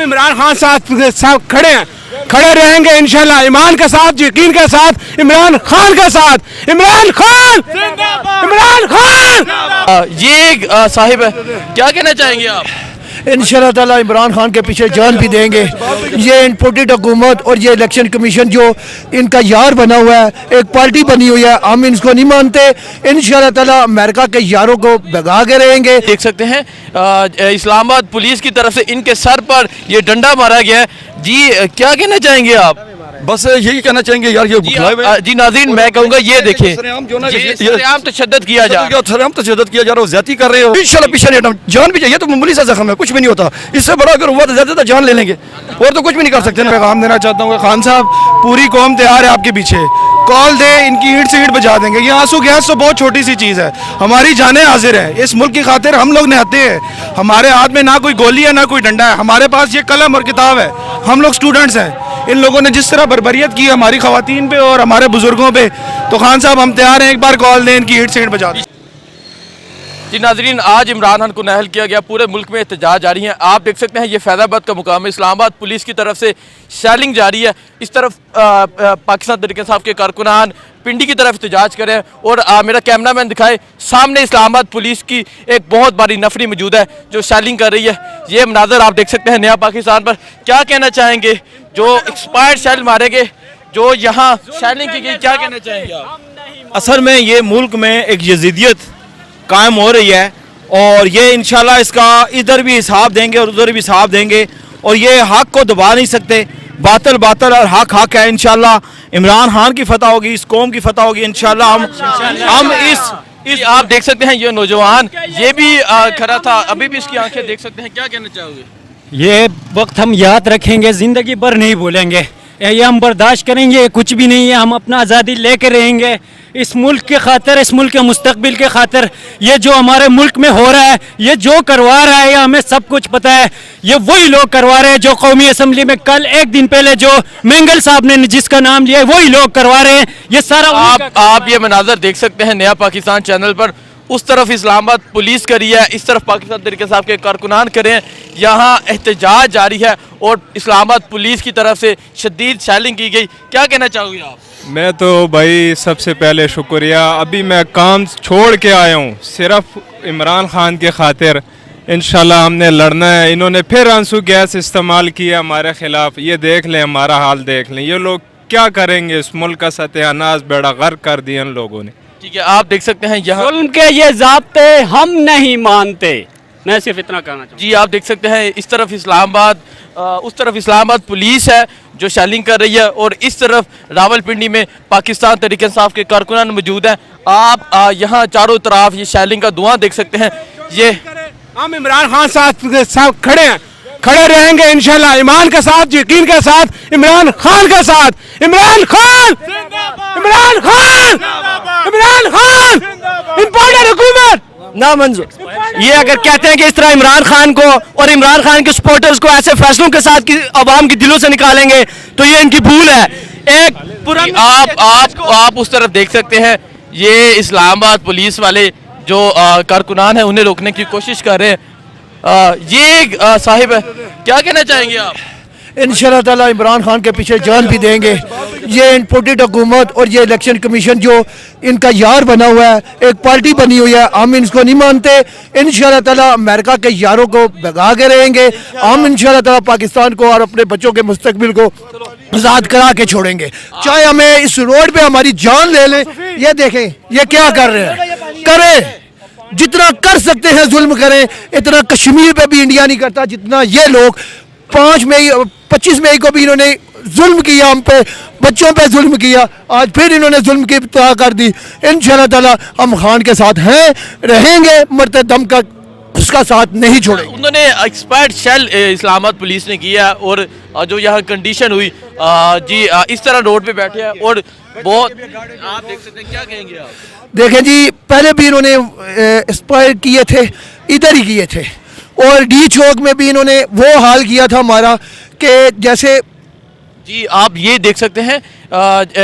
इमरान खान साहब खड़े रहेंगे इंशाल्लाह, ईमान के साथ, यकीन के साथ, इमरान खान के साथ। इमरान खान इमरान खान ये साहिब है, क्या कहना चाहेंगे आप? इंशाल्लाह ताला इमरान खान के पीछे जान भी देंगे। ये इम्पोर्टेड हुकूमत और ये इलेक्शन कमीशन जो इनका यार बना हुआ है, एक पार्टी बनी हुई है, हम इसको नहीं मानते। इंशाल्लाह ताला अमेरिका के यारों को भगा के रहेंगे। देख सकते हैं इस्लामाबाद पुलिस की तरफ से इनके सर पर ये डंडा मारा गया है। जी क्या कहना चाहेंगे आप? बस यही कहना चाहेंगे यार, ये जी नाज़रीन, मैं कहूँगा ये देखें, सरेआम तशद्दुद किया जा रहा है, तशद्दुद किया जा रहा है, ज्यादती कर रहे हो। इंशाल्लाह पीछे नहीं हटना, जान भी चाहिए तो मामूली सा जख्म है, कुछ भी नहीं होता। इससे बड़ा अगर हुआ तो ज्यादा जान ले लेंगे, और तो कुछ भी नहीं कर सकते। पैगाम देना चाहता हूँ खान साहब, पूरी कौम तैयार है आपके पीछे, कॉल दे, इनकी ईंट से ईंट बजा देंगे। ये आंसू गैस तो बहुत छोटी सी चीज़ है, हमारी जानें हाजिर है। इस मुल्क की खातिर हम लोग निहत्ते हैं, हमारे हाथ में ना कोई गोली है ना कोई डंडा है, हमारे पास ये कलम और किताब है। हम लोग स्टूडेंट्स हैं। इन लोगों ने जिस तरह बर्बरियत की हमारी खवातीन पे और हमारे बुजुर्गों पे, तो खान साहब हम तैयार हैं, एक बार कॉल दें, इनकी ईंट से ईंट बजा दें। जी नाज़रीन, आज इमरान खान को नाअहल किया गया, पूरे मुल्क में एहतजाज जारी है। आप देख सकते हैं ये फैज़ाबाद का मुकाम है, इस्लामाबाद पुलिस की तरफ से शैलिंग जारी है। इस तरफ पाकिस्तान तहरीक इंसाफ के कारकुनान पिंडी की तरफ एहतजाज करें, और मेरा कैमरामैन दिखाए, सामने इस्लामाबाद पुलिस की एक बहुत बड़ी नफरी मौजूद है जो शैलिंग कर रही है। ये मनाज़र आप देख सकते हैं नया पाकिस्तान पर। क्या कहना चाहेंगे जो एक्सपायर्ड शैल मारे गए, जो यहाँ शैलिंग की गई, क्या कहना चाहेंगे आप? असल में ये मुल्क में एक यजीदियत कायम हो रही है, और ये इंशाल्लाह इसका इधर भी हिसाब देंगे और उधर भी हिसाब देंगे, और ये हक को दबा नहीं सकते। बातिल बातिल और हक हक है। इंशाल्लाह इमरान खान की फतह होगी, इस कौम की फतह होगी इंशाल्लाह। हम इस आप देख सकते हैं ये नौजवान, ये भी खड़ा था, अभी भी इसकी आंखें देख सकते हैं। क्या कहना चाहोगे? ये वक्त हम याद रखेंगे, ज़िंदगी भर नहीं भूलेंगे। ये हम बर्दाश्त करेंगे, कुछ भी नहीं है। हम अपना आज़ादी लेके रहेंगे इस मुल्क के खातिर, इस मुल्क के मुस्तकबिल के खातिर। ये जो हमारे मुल्क में हो रहा है, ये जो करवा रहा है, ये हमें सब कुछ पता है। ये वही लोग करवा रहे हैं जो कौमी असम्बली में कल एक दिन पहले जो मेंगल साहब ने जिसका नाम लिया, वही लोग करवा रहे हैं। ये सारा आप ये मनाजर देख सकते हैं नया पाकिस्तान चैनल पर। उस तरफ इस्लामाबाद पुलिस करी है, इस तरफ पाकिस्तान तहरीक इंसाफ के कारकुनान करे हैं। यहाँ एहतजाज जारी है और इस्लामाबाद पुलिस की तरफ से शदीद शैलिंग की गई। क्या कहना चाहोगे आप? मैं तो भाई सबसे पहले शुक्रिया, अभी मैं काम छोड़ के आया हूँ सिर्फ इमरान खान के खातिर। इंशाल्लाह हमने लड़ना है। इन्होंने फिर आंसू गैस इस्तेमाल किया हमारे खिलाफ। ये देख लें, हमारा हाल देख लें। ये लोग क्या करेंगे? इस मुल्क का सत्यानाश बेड़ा गर्क कर दिया इन लोगों ने। ठीक है, आप देख सकते हैं यहाँ जुल्म के ये ज़ाब्ते हम नहीं मानते। मैं सिर्फ इतना कहना चाहूँ। जी आप देख सकते हैं इस तरफ इस्लामाबाद, उस तरफ इस्लामाबाद पुलिस है जो शैलिंग कर रही है, और इस तरफ रावलपिंडी में पाकिस्तान तहरीक इंसाफ के कारकुनान मौजूद हैं। आप यहाँ चारों तरफ ये शैलिंग का धुआं देख सकते हैं। ये हम इमरान खान साहब खड़े रहेंगे इंशाल्लाह, ईमान के साथ, यकीन के साथ, इमरान खान के साथ। इमरान खान इमरान खान इमरान खान इम्पोर्टेड हुकूमत ना मंजूर। ये अगर कहते हैं कि इस तरह इमरान खान को और इमरान खान के सपोर्टर्स को ऐसे फैसलों के साथ कि आवाम की दिलों से निकालेंगे, तो ये इनकी भूल है। एक आप उस तरफ देख सकते हैं, ये इस्लामाबाद पुलिस वाले जो कारकुनान हैं उन्हें रोकने की कोशिश कर रहे हैं। ये साहिब है, क्या कहना चाहेंगे आप? इंशाल्लाह ताला इमरान खान के पीछे जान भी देंगे। ये इम्पोर्टेड हुकूमत और ये इलेक्शन कमीशन जो इनका यार बना हुआ है, एक पार्टी बनी हुई है, हम इसको नहीं मानते। इंशाल्लाह ताला अमेरिका के यारों को भगा के रहेंगे। हम इंशाल्लाह ताला पाकिस्तान को और अपने बच्चों के मुस्तकबिल को आज़ाद करा के छोड़ेंगे, चाहे हमें इस रोड पे हमारी जान ले लें। ये देखें ये क्या कर रहे हैं, करें जितना कर सकते हैं जुल्म करें। इतना कश्मीर पे भी इंडिया नहीं करता जितना ये लोग 25 मई को भी इन्होंने जुल्म किया, हम पे बच्चों पे जुल्म किया। आज फिर इन्होंने जुल्म की इब्तिदा कर दी। इंशाल्लाह ताला हम खान के साथ हैं, रहेंगे, मरते दम तक उसका साथ नहीं छोड़ेंगे। उन्होंने एक्सपायर्ड शेल इस्लामाबाद पुलिस ने किया, और जो यहाँ कंडीशन हुई जी इस तरह रोड पे बैठे हैं, और बहुत आप देख सकते हैं। क्या कहेंगे आप? देखें जी, पहले भी इन्होंने एक्सपायर किए थे, इधर ही किए थे, और डी चौक में भी इन्होंने वो हाल किया था हमारा कि जैसे जी आप ये देख सकते हैं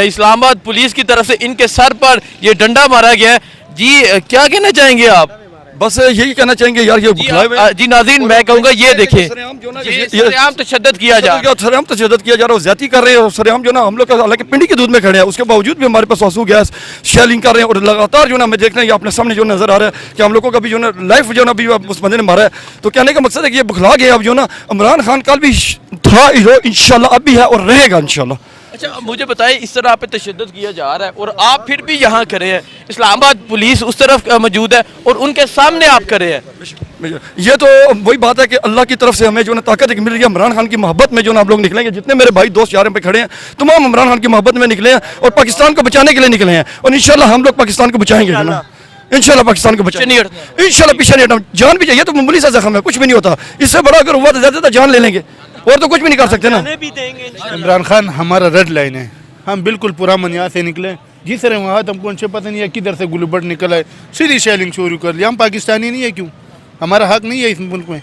इस्लामाबाद पुलिस की तरफ से इनके सर पर ये डंडा मारा गया है। जी क्या कहना चाहेंगे आप? बस यही कहना चाहेंगे यार, ये बुखलाए हुए जी नाज़रीन, मैं कहूँगा ये देखें, सरेआम जो ना ये सरेआम तशद्दुद किया जा रहा है। सरेआम तशद्दुद किया जा रहा है, ज्यादती कर रहे हैं। सरेआम जो ना हम लोग का हालांकि पिंडी के दूध में खड़े हैं, उसके बावजूद भी हमारे पास आंसू गैस शेलिंग कर रहे हैं। और लगातार जो ना हमें देख रहे हैं, ये अपने सामने जो नजर आ रहा है कि हम लोगों का भी जो ना लाइफ जो ना अभी उस बंदे ने मारा है। तो कहने का मकसद है कि ये बुखला गया। अब जो ना इमरान खान कल भी था, इंशाल्लाह अब भी है और रहेगा इंशाल्लाह। अच्छा, मुझे बताइए, इस तरह पे तशद्दुद किया जा रहा है और आप फिर भी यहाँ खड़े हैं, इस्लामाबाद पुलिस उस तरफ मौजूद है और उनके सामने आप खड़े हैं। ये तो वही बात है कि अल्लाह की तरफ से हमें जो ना ताकत मिल रही है। इमरान खान की मोहब्बत में जो ना हम लोग निकलेंगे, जितने मेरे भाई दोस्त यार पे खड़े हैं, तमाम इमरान खान की मोहब्बत में निकले हैं और पाकिस्तान को बचाने के लिए निकले हैं। और इंशाल्लाह हम लोग पाकिस्तान को बचाएंगे जो ना, इंशाल्लाह पाकिस्तान को बचाएंगे, इंशाल्लाह पीछे नहीं हटना। जान भी चाहिए तो मामूली सा जख्म है, कुछ भी नहीं होता। इससे बड़ा अगर हुआ तो ज्यादा जान ले लेंगे और तो कुछ भी नहीं कर सकते ना। इमरान खान हमारा रेड लाइन है, हम बिल्कुल पुरअमन यहाँ से निकले। जिस तरह वहाँ हमको उनसे पता नहीं है किधर से गुलबर्ड निकला है, सीधी शेलिंग शुरू कर लिया। हम पाकिस्तानी नहीं है, क्यों? हमारा हक नहीं है इस मुल्क में,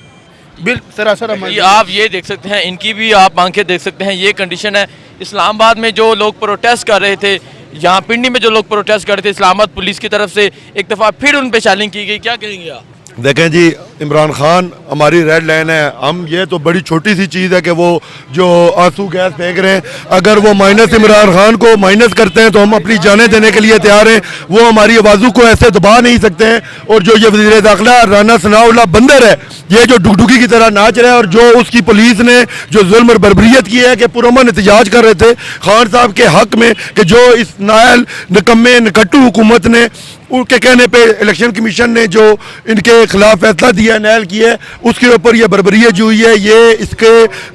बिल सरासर हमारे। आप ये देख सकते हैं, इनकी भी आप आंखें देख सकते हैं, ये कंडीशन है। इस्लामाबाद में जो लोग प्रोटेस्ट कर रहे थे, यहाँ पिंडी में जो लोग प्रोटेस्ट कर रहे थे, इस्लामाबाद पुलिस की तरफ से एक दफ़ा फिर उन पे शेलिंग की गई। क्या कहेंगे आप? देखें जी, इमरान खान हमारी रेड लाइन है। हम ये तो बड़ी छोटी सी चीज़ है कि वो जो आंसू गैस फेंक रहे हैं, अगर वो माइनस इमरान खान को माइनस करते हैं तो हम अपनी जानें देने के लिए तैयार हैं। वो हमारी आवाज़ों को ऐसे दबा नहीं सकते हैं। और जो ये वज़ीर दाखिला राना सनाउल्लाह बंदर है, ये जो डुगडुगी की तरह नाच रहा है, और जो उसकी पुलिस ने जो जुल्म और बर्बरियत की है कि पुरअमन एहतजाज कर रहे थे खान साहब के हक में, कि जो इस नायल निकम्मे निकट्टू हुकूमत ने उनके कहने पे इलेक्शन कमीशन ने जो इनके खिलाफ फैसला दिया है, नायल किया है, उसके ऊपर ये बर्बरियत जो हुई है, ये इसके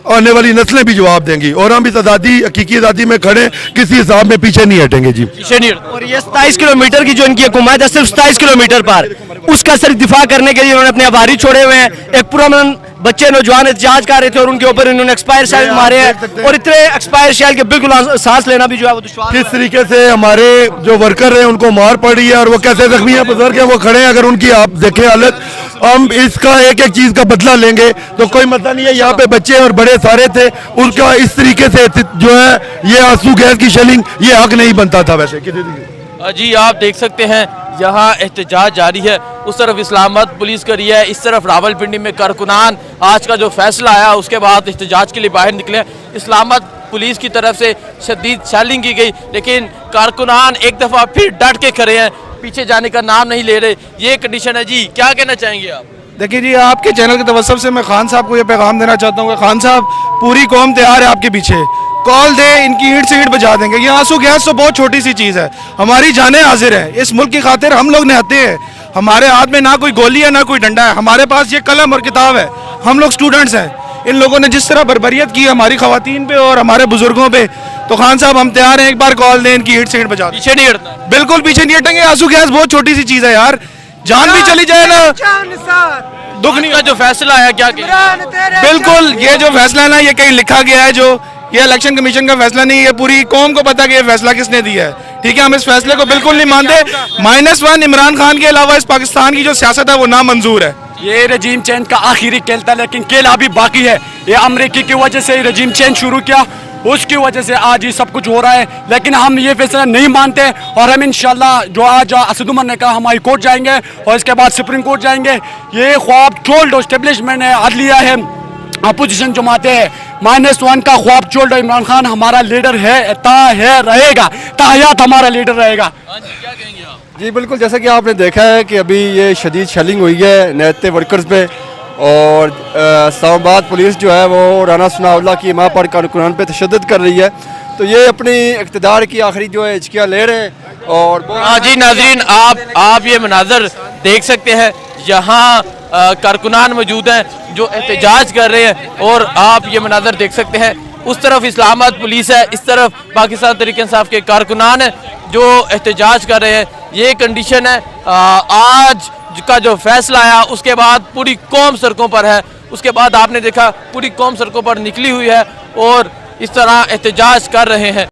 आने वाली नस्लें भी जवाब देंगी। और हम इस आज़ादी, हकीकी आज़ादी में खड़े, किसी हिसाब में पीछे नहीं हटेंगे जी। और ये 27 किलोमीटर की जो इनकी हुकूमत है, सिर्फ 27 किलोमीटर पर, उसका सिर्फ दिफा करने के लिए उन्होंने अपने आभारी छोड़े हुए हैं। एक पुरअमन बच्चे नौजवान एहतजाज कर रहे थे और उनके ऊपर इन्होंने एक्सपायर शेल मारे हैं, और इतने एक्सपायर शेल के बिल्कुल सांस लेना भी जो है वो दुश्वार। किस तरीके से हमारे जो वर्कर हैं उनको मार पड़ी है और वो कैसे जख्मी है, बुजुर्ग हैं, वो खड़े हैं। अगर उनकी आप देखें हालत, हम इसका एक एक चीज़ का बदला लेंगे तो कोई मसला नहीं है। यहाँ पे बच्चे और बड़े सारे थे, उनका इस तरीके से जो है ये आंसू गैस की शेलिंग, ये हक नहीं बनता था वैसे। जी आप देख सकते हैं, यहाँ एहतजाज जारी है। उस तरफ इस्लामाबाद पुलिस कर रही है, इस तरफ रावलपिंडी में कारकुनान आज का जो फैसला आया उसके बाद एहतजाज के लिए बाहर निकले। इस्लामाबाद पुलिस की तरफ से शदीद शेलिंग की गई, लेकिन कारकुनान एक दफ़ा फिर डट के खड़े हैं, पीछे जाने का नाम नहीं ले रहे। ये कंडीशन है जी, क्या कहना चाहेंगे आप? देखिए जी, आपके चैनल के तवज्जुह से मैं खान साहब को ये पैगाम देना चाहता हूँ कि खान साहब, पूरी कौम तैयार है आपके पीछे। कॉल दे, इनकी ईंट से ईंट बजा देंगे। ये आंसू गैस तो बहुत छोटी सी चीज़ है, हमारी जानें हाजिर है। इस मुल्क की खातिर हम लोग निहत्ते हैं। हमारे हाथ में ना कोई गोली है ना कोई डंडा है, हमारे पास ये कलम और किताब है। हम लोग स्टूडेंट्स हैं। इन लोगों ने जिस तरह बर्बरियत की हमारी खवातीन पे और हमारे बुजुर्गों पे, तो खान साहब हम तैयार हैं, एक बार कॉल दें, इनकी ईंट से ईंट बजा दें। पीछे नहीं हटना, बिल्कुल पीछे नहीं हटेंगे। आंसू गैस बहुत छोटी सी चीज़ है यार, जान भी चली जाए ना दुख नहीं। का जो फैसला आया क्या कहेंगे? बिल्कुल, ये जो फैसला है ना, ये कहीं लिखा गया है, जो ये इलेक्शन कमीशन का फैसला नहीं है। पूरी कौम को पता कि ये फैसला किसने दिया है, ठीक है। हम इस फैसले को बिल्कुल नहीं मानते। -1 इमरान खान के अलावा इस पाकिस्तान की जो सियासत है वो नामंजूर है। ये रजीम चेंज का आखिरी खेल था, लेकिन खेल अभी बाकी है। ये अमेरिकी की वजह से रजीम चेंज शुरू किया, उसकी वजह से आज ये सब कुछ हो रहा है। लेकिन हम ये फैसला नहीं मानते और हम इंशाल्लाह जो आज असद उमर ने कहा, हम हाई कोर्ट जाएंगे और इसके बाद सुप्रीम कोर्ट जाएंगे। ये ख्वाब छोड़ एस्टेब्लिशमेंट ने अदलिया है, अपोजिशन जमाते हैं, -1 का ख्वाब छोड़ दो। इमरान खान हमारा लीडर है, रहेगा, ताहयात हमारा लीडर रहेगा। जी बिल्कुल, जैसा कि आपने देखा है कि अभी ये शदीद शेलिंग हुई है नेते वर्कर्स पे, और इस्लामाबाद पुलिस जो है वो राना सनाउल्लाह की माँ पर कारकुनान पे तशद्दुद कर रही है। तो ये अपनी इक़्तिदार की आखिरी जो है हिचकियाँ ले रहे हैं। और जी नाज़रीन, आप ये मनाजर देख सकते हैं, यहाँ कारकुनान मौजूद हैं जो एहतजाज कर रहे हैं, और आप ये मनाजर देख सकते हैं। उस तरफ इस्लामाबाद पुलिस है, इस तरफ पाकिस्तान तहरीक इंसाफ के कारकुनान हैं जो एहतजाज कर रहे हैं। ये कंडीशन है। आज का जो फैसला आया उसके बाद पूरी कौम सड़कों पर है। उसके बाद आपने देखा पूरी कौम सड़कों पर निकली हुई है और इस तरह एहतजाज कर रहे हैं।